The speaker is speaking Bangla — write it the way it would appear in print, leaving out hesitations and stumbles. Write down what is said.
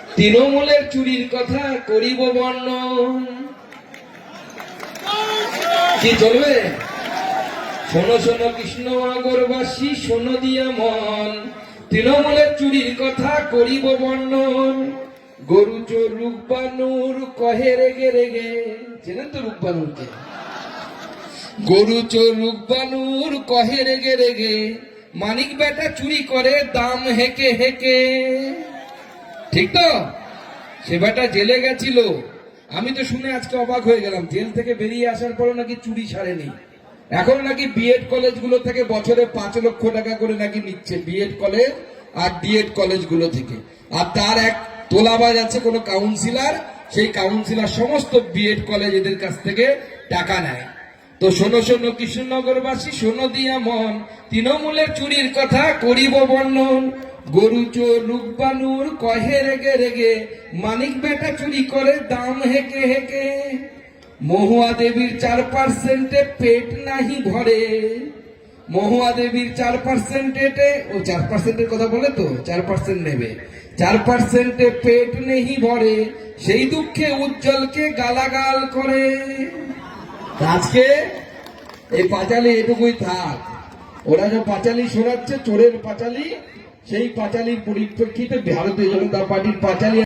তৃণমূলের চুরির কথা করিব বর্ণন। কি চলবে? শোনো শোনো কৃষ্ণনগরবাসী, শোনো দিয়া মন, তৃণমূলের চুরির কথা করিব বর্ণন। গরু চোর রূপবানুর কহে রেগে রেগে, চেনেন তো রূপবানুরকে? গরু চোর রূপবানুর কহে রেগে রেগে, মানিক বেটা চুরি করে দাম হেকে হেকে। ঠিক তো? সে বেটা জেলে গেছিল, আমি তো শুনে আজকে অবাক হয়ে গেলাম। জেল থেকে বেরিয়ে আসার পরও নাকি চুরি ছাড়েনি। এখন নাকি বিএড কলেজগুলো থেকে বছরে 5 লক্ষ টাকা করে নাকি নিচ্ছে, বিএড কলেজ আর ডিএড কলেজগুলো থেকে। আর তার এক তোলাবাজ আছে কোনো কাউন্সিলর, সেই কাউন্সিলর সমস্ত বিএড কলেজ এদের কাছ থেকে টাকা নেয়। তো শোনো শোনো কৃষ্ণনগরবাসী, শোনো দিয়া মন, তৃণমূলের চুরির কথা করিব বর্ণন। গরু চোর রূপবানুর কহে রেগে রেগে, মানিক বেটা চুরি করে দাম হেকে হেকে। মহুয়া দেবীর 4% পেট নাহি ভরে, মহুয়া দেবীর 4% ও 4% কথা বলে তো 4% নেবে, 4% পেট নেহি ভরে, সেই দুঃখে উজ্জ্বলকে গালাগাল করে। আজকে এই পাঁচালি এটুকুই থাক। ওরা যে পাঁচালি শোনাচ্ছে চোরের পাঁচালি, সেই পাঁচালির পরিপ্রেক্ষিতে ভারতীয় জনতা পার্টির পাঁচালি